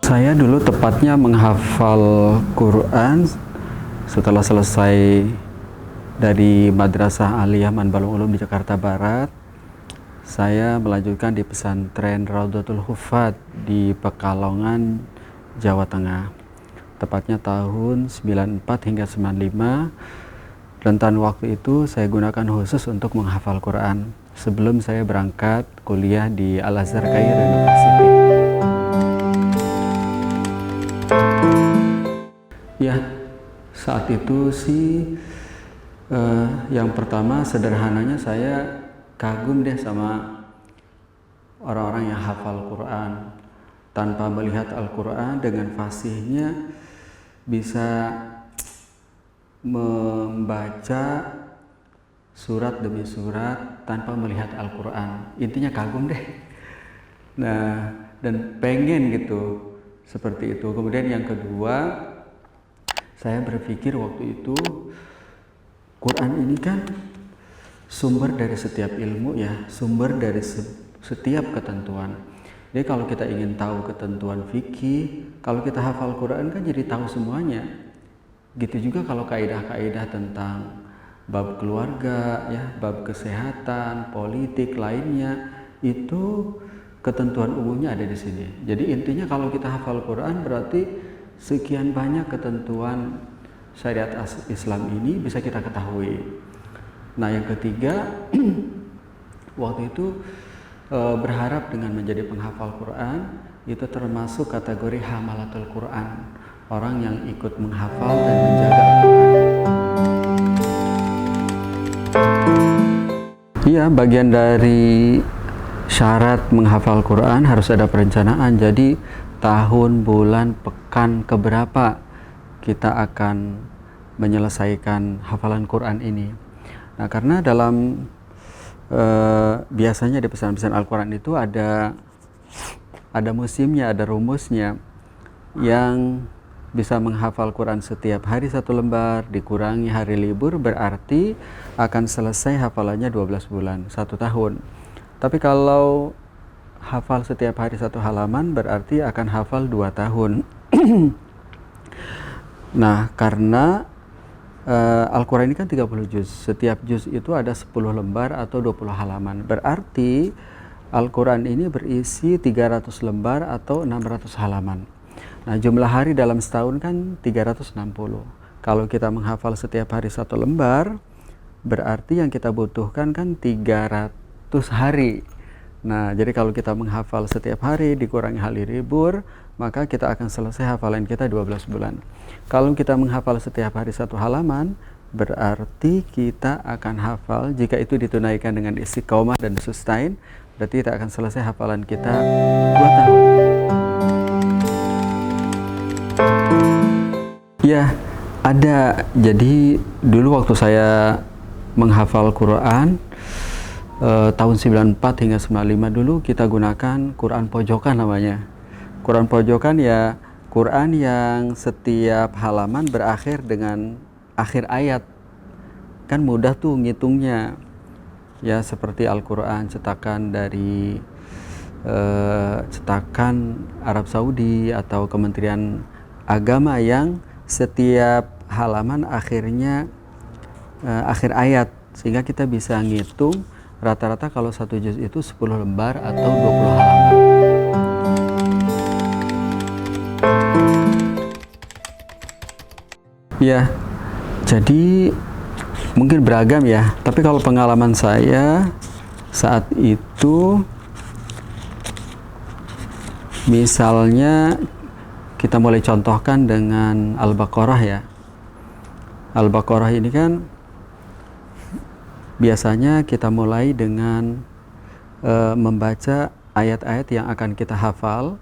Saya dulu tepatnya menghafal Quran setelah selesai dari Madrasah Aliyah Manbalung Ulum di Jakarta Barat. Saya melanjutkan di pesantren Raudhatul Huffaz di Pekalongan, Jawa Tengah. Tepatnya tahun 94 hingga 95. Rentan waktu itu saya gunakan khusus untuk menghafal Quran sebelum saya berangkat kuliah di Al-Azhar Cairo University. Ya, saat itu sih yang pertama sederhananya saya kagum deh sama orang-orang yang hafal Quran. Tanpa melihat Al-Quran dengan fasihnya bisa membaca surat demi surat tanpa melihat Al-Quran. Intinya kagum deh. Nah, dan pengen gitu seperti itu. Kemudian yang kedua, saya berpikir waktu itu Quran ini kan sumber dari setiap ilmu ya, sumber dari setiap ketentuan. Jadi kalau kita ingin tahu ketentuan fikih, kalau kita hafal Quran kan jadi tahu semuanya. Gitu juga kalau kaidah-kaidah tentang bab keluarga ya, bab kesehatan, politik lainnya, itu ketentuan umumnya ada di sini. Jadi intinya kalau kita hafal Quran berarti sekian banyak ketentuan syariat Islam ini bisa kita ketahui. Nah, yang ketiga, waktu itu berharap dengan menjadi penghafal Quran itu termasuk kategori hamalatul Quran, orang yang ikut menghafal dan menjaga Al-Quran. Iya, bagian dari syarat menghafal Quran harus ada perencanaan. Jadi tahun, bulan, pekan keberapa kita akan menyelesaikan hafalan Quran ini. Nah, karena dalam biasanya di pesan-pesan Al-Quran itu ada musimnya, ada rumusnya. Yang bisa menghafal Quran setiap hari 1 lembar dikurangi hari libur berarti akan selesai hafalannya 12 bulan, 1 tahun. Tapi kalau hafal setiap hari 1 halaman berarti akan hafal 2 tahun. Nah, karena Al-Quran ini kan 30 juz. Setiap juz itu ada 10 lembar atau 20 halaman. Berarti Al-Quran ini berisi 300 lembar atau 600 halaman. Nah, jumlah hari dalam setahun kan 360. Kalau kita menghafal setiap hari 1 lembar, berarti yang kita butuhkan kan 300 hari. Nah, jadi kalau kita menghafal setiap hari dikurangi hari libur, maka kita akan selesai hafalan kita 12 bulan. Kalau kita menghafal setiap hari 1 halaman, berarti kita akan hafal, jika itu ditunaikan dengan istiqomah dan sustain, berarti kita akan selesai hafalan kita 2 tahun. Ya, ada. Jadi dulu waktu saya menghafal Quran, tahun 94 hingga 95 dulu kita gunakan Quran pojokan namanya. Quran pojokan ya Quran yang setiap halaman berakhir dengan akhir ayat. Kan mudah tuh ngitungnya. Ya seperti Al-Quran cetakan dari cetakan Arab Saudi atau Kementerian Agama yang setiap halaman akhirnya akhir ayat, sehingga kita bisa ngitung rata-rata kalau 1 juz itu 10 lembar atau 20 halaman. Ya, jadi mungkin beragam ya, tapi kalau pengalaman saya saat itu, misalnya kita mulai contohkan dengan Al-Baqarah ya. Al-Baqarah ini kan biasanya kita mulai dengan membaca ayat-ayat yang akan kita hafal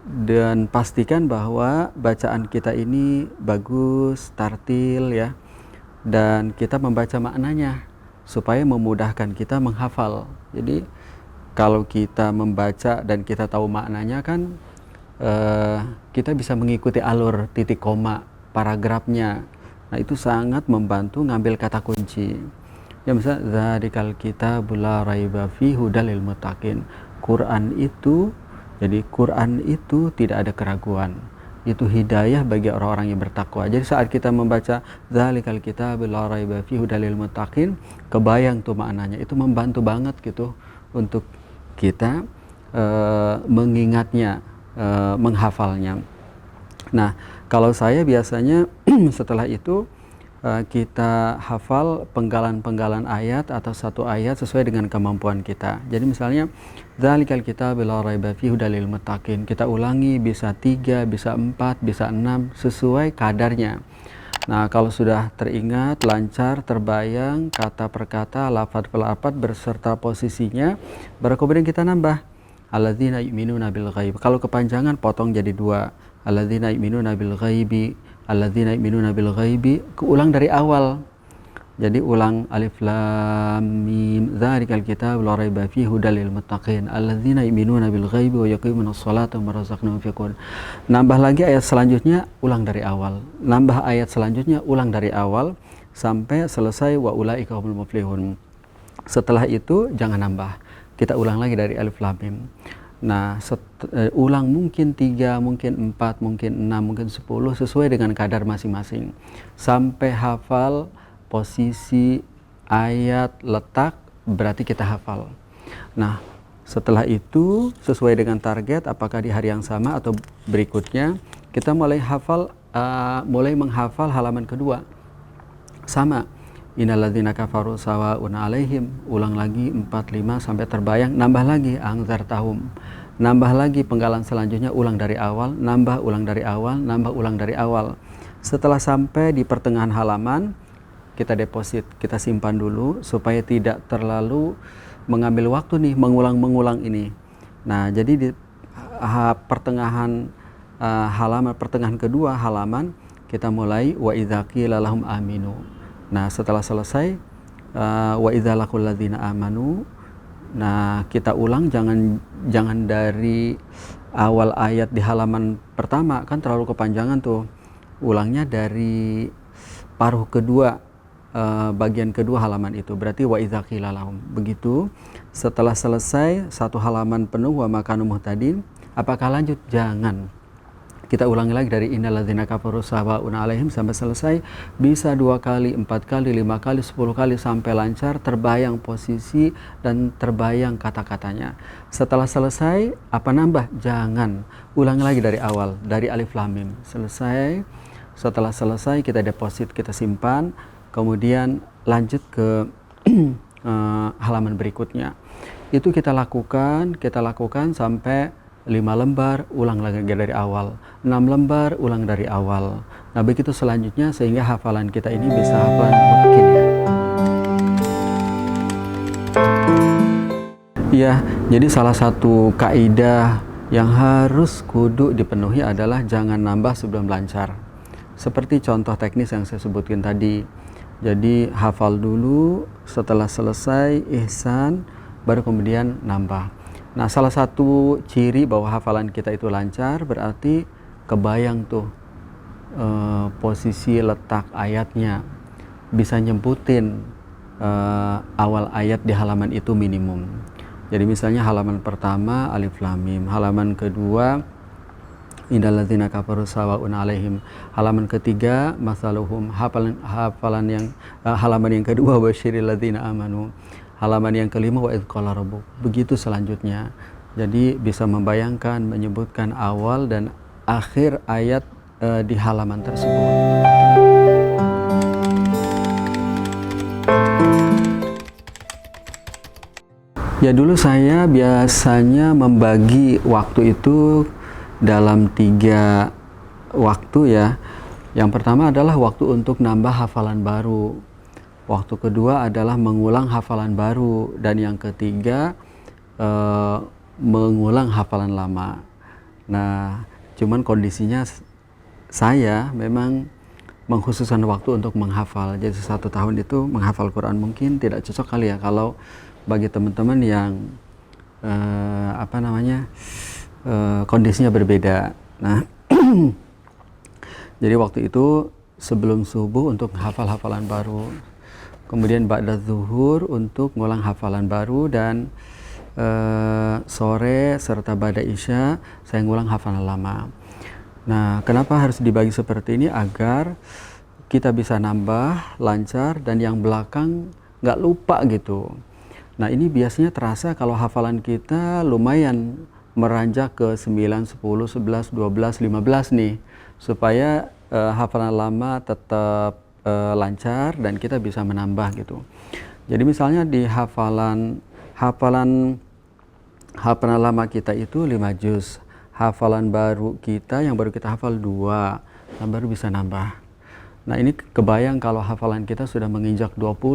dan pastikan bahwa bacaan kita ini bagus, tartil ya, dan kita membaca maknanya supaya memudahkan kita menghafal. Jadi kalau kita membaca dan kita tahu maknanya kan kita bisa mengikuti alur titik koma paragrafnya. Nah, itu sangat membantu ngambil kata kunci. Ya, misalnya dzalikal kitabul la raiba fihi hudal lil muttaqin. Quran itu Jadi Quran itu tidak ada keraguan. Itu hidayah bagi orang-orang yang bertakwa. Jadi saat kita membaca Dzalikal Kitabul La Raiba Fihi Hudal lil Muttaqin, kebayang tuh maknanya. Itu membantu banget gitu untuk kita mengingatnya, menghafalnya. Nah, kalau saya biasanya setelah itu kita hafal penggalan-penggalan ayat atau satu ayat sesuai dengan kemampuan kita. Jadi misalnya Dzalikal Kitabul La Raiba Fihi Hudal lil Muttaqin, kita ulangi bisa 3, bisa 4, bisa 6 sesuai kadarnya. Nah, kalau sudah teringat, lancar, terbayang kata per kata, lafaz per lafaz berserta posisinya, baru kemudian kita nambah alladzina yu'minuna bil ghaib. Kalau kepanjangan potong jadi 2. Alladzina yu'minuna bil ghaibi, alladzina yu'minuna bil ghaibi, keulang dari awal. Jadi ulang alif lam mim dzalikal kitabul la raiba fihi hudal lil muttaqin alladzina yu'minuna bil ghaibi wa yuqimunas sholata wa mimma razaqnahum yunfiqun. Nambah lagi ayat selanjutnya, ulang dari awal. Nambah ayat selanjutnya, ulang dari awal sampai selesai wa ulaika humul muflihun. Setelah itu jangan nambah. Kita ulang lagi dari alif lam mim. Nah, ulang mungkin 3, mungkin 4, mungkin 6, mungkin 10 sesuai dengan kadar masing-masing. Sampai hafal posisi ayat letak, berarti kita hafal. Nah, setelah itu sesuai dengan target, apakah di hari yang sama atau berikutnya, kita mulai menghafal halaman kedua. Sama. Innalladzina kafaru sawa'un 'alaihim, ulang lagi 4, 5 sampai terbayang, nambah lagi anzartahum. Nambah lagi penggalan selanjutnya, ulang dari awal, nambah ulang dari awal, nambah ulang dari awal. Setelah sampai di pertengahan halaman, kita deposit, kita simpan dulu supaya tidak terlalu mengambil waktu nih mengulang-mengulang ini. Nah, jadi di pertengahan pertengahan kedua halaman kita mulai wa idza qila lahum aminu. Nah, setelah selesai wa idza laqul ladzina amanu. Nah, kita ulang, jangan dari awal ayat di halaman pertama, kan terlalu kepanjangan tuh. Ulangnya dari paruh kedua, bagian kedua halaman itu, berarti wa idza qila lahum. Begitu setelah selesai satu halaman penuh wa makanu muhtadin, apakah lanjut? Jangan. Kita ulangi lagi dari innalladzina kafaru sawa'un 'alaihim sampai selesai. Bisa 2 kali, 4 kali, 5 kali, 10 kali sampai lancar, terbayang posisi dan terbayang kata-katanya. Setelah selesai, apa nambah? Jangan. Ulangi lagi dari awal, dari alif lam mim. Selesai. Setelah selesai kita deposit, kita simpan, kemudian lanjut ke halaman berikutnya. Itu kita lakukan sampai 5 lembar, ulang lagi dari awal. 6 lembar, ulang dari awal. Nah, begitu selanjutnya sehingga hafalan kita ini bisa hafalan mungkin ya. Ya, jadi salah satu kaidah yang harus kudu dipenuhi adalah jangan nambah sebelum lancar. Seperti contoh teknis yang saya sebutkan tadi. Jadi hafal dulu, setelah selesai ihsan, baru kemudian nambah. Nah, salah satu ciri bahwa hafalan kita itu lancar berarti kebayang tuh posisi letak ayatnya, bisa nyebutin awal ayat di halaman itu minimum. Jadi misalnya halaman pertama alif lam mim, halaman kedua innalladzina kafaru sawa'un 'alaihim, halaman ketiga masaluhum, halaman yang kedua basyiril ladzina amanu, halaman yang kelima wa idz qala rabbuk. Begitu selanjutnya. Jadi bisa membayangkan, menyebutkan awal dan akhir ayat di halaman tersebut. Ya, dulu saya biasanya membagi waktu itu dalam 3 waktu ya. Yang pertama adalah waktu untuk nambah hafalan baru. Waktu kedua adalah mengulang hafalan baru, dan yang ketiga mengulang hafalan lama. Nah, cuman kondisinya saya memang mengkhususkan waktu untuk menghafal. Jadi 1 tahun itu menghafal Quran mungkin tidak cocok kali ya kalau bagi teman-teman yang kondisinya berbeda. Nah, jadi waktu itu sebelum subuh untuk hafal hafalan baru. Kemudian ba'da zuhur untuk ngulang hafalan baru, dan sore serta ba'da isya saya ngulang hafalan lama. Nah, kenapa harus dibagi seperti ini? Agar kita bisa nambah lancar dan yang belakang nggak lupa gitu. Nah, ini biasanya terasa kalau hafalan kita lumayan meranjak ke 9, 10, 11, 12, 15 nih. Supaya hafalan lama tetap lancar dan kita bisa menambah gitu. Jadi misalnya di hafalan lama kita itu 5 juz. Hafalan baru kita yang baru kita hafal 2, nah baru bisa nambah. Nah, ini kebayang kalau hafalan kita sudah menginjak 20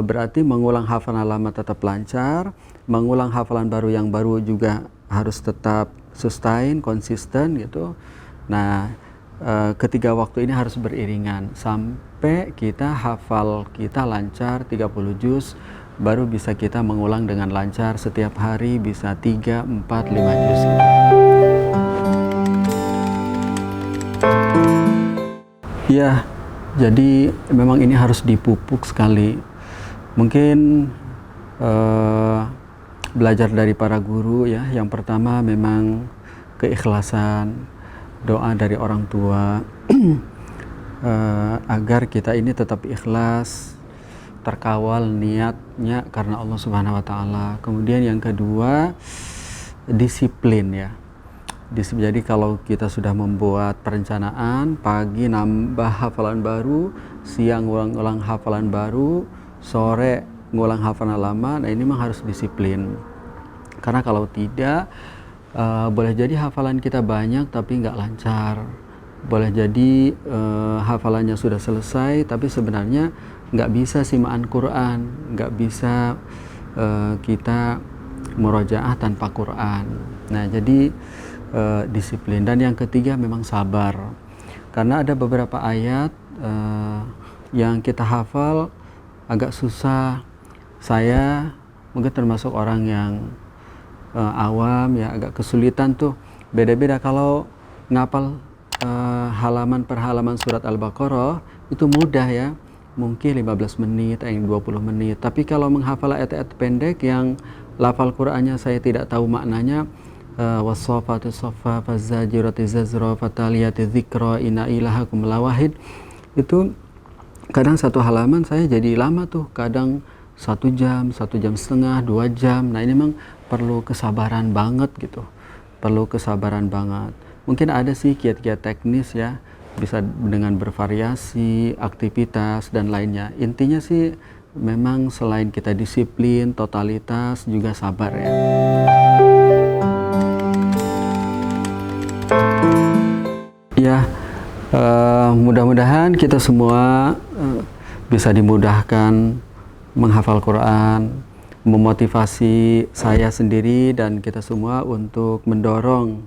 berarti mengulang hafalan lama tetap lancar, mengulang hafalan baru yang baru juga harus tetap sustain, konsisten gitu. Nah, ketiga waktu ini harus beriringan sampai kita hafal kita lancar 30 juz, baru bisa kita mengulang dengan lancar setiap hari bisa 3, 4, 5 juz gitu. Ya, jadi memang ini harus dipupuk sekali. Mungkin belajar dari para guru ya. Yang pertama memang keikhlasan, doa dari orang tua agar kita ini tetap ikhlas, terkawal niatnya karena Allah Subhanahu wa Ta'ala. Kemudian yang kedua, disiplin ya. Jadi kalau kita sudah membuat perencanaan, pagi nambah hafalan baru, siang ngulang hafalan baru, sore ngulang hafalan lama, nah ini memang harus disiplin. Karena kalau tidak, boleh jadi hafalan kita banyak tapi nggak lancar. Boleh jadi hafalannya sudah selesai tapi sebenarnya nggak bisa simaan Quran, nggak bisa kita murojaah tanpa Quran. Nah, jadi disiplin. Dan yang ketiga memang sabar, karena ada beberapa ayat yang kita hafal agak susah. Saya mungkin termasuk orang yang awam ya, agak kesulitan tuh. Beda-beda kalau ngapal halaman per halaman surat Al-Baqarah itu mudah ya, mungkin 15 menit, 20 menit. Tapi kalau menghafal ayat-ayat pendek yang lafal Qur'annya saya tidak tahu maknanya, wassafati saffa fazajirati zazra fataliyati dzikra inna ilahakum lawahid, itu kadang satu halaman saya jadi lama tuh, kadang 1 jam, 1 jam setengah, 2 jam. Nah, ini memang perlu kesabaran banget gitu, perlu kesabaran banget. Mungkin ada sih kiat-kiat teknis ya, bisa dengan bervariasi, aktivitas dan lainnya. Intinya sih memang selain kita disiplin, totalitas, juga sabar ya. Ya, mudah-mudahan kita semua bisa dimudahkan menghafal Quran, memotivasi saya sendiri dan kita semua untuk mendorong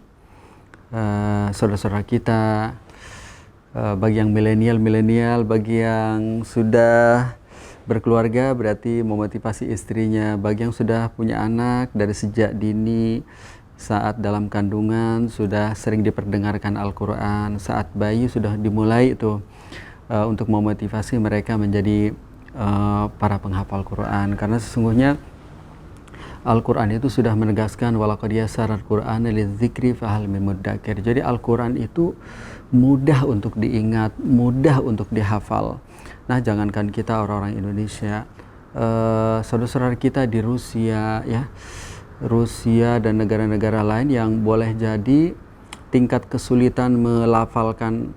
saudara-saudara kita, bagi yang milenial, bagi yang sudah berkeluarga berarti memotivasi istrinya, bagi yang sudah punya anak dari sejak dini, saat dalam kandungan sudah sering diperdengarkan Al-Quran, saat bayi sudah dimulai itu untuk memotivasi mereka menjadi para penghafal Quran. Karena sesungguhnya Al-Quran itu sudah menegaskan walaqad yassarnal Qur'ana lidzikri fahal min muddakir. Jadi Al-Quran itu mudah untuk diingat, mudah untuk dihafal. Nah, jangankan kita orang-orang Indonesia, saudara-saudara kita di Rusia ya, Rusia dan negara-negara lain yang boleh jadi tingkat kesulitan melafalkan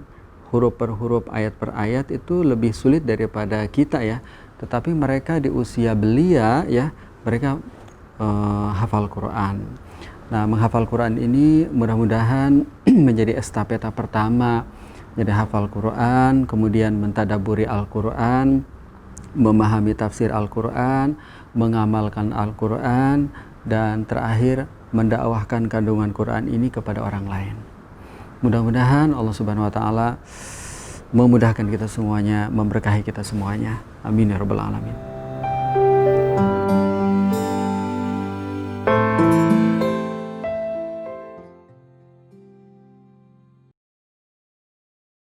huruf per huruf, ayat per ayat itu lebih sulit daripada kita ya. Tetapi mereka di usia belia ya, mereka hafal Quran. Nah, menghafal Quran ini mudah-mudahan menjadi estafeta pertama. Jadi hafal Quran, kemudian mentadaburi Al-Quran, memahami tafsir Al-Quran, mengamalkan Al-Quran, dan terakhir mendakwahkan kandungan Quran ini kepada orang lain. Mudah-mudahan Allah Subhanahu wa Ta'ala memudahkan kita semuanya, memberkahi kita semuanya. Amin ya rabbal alamin.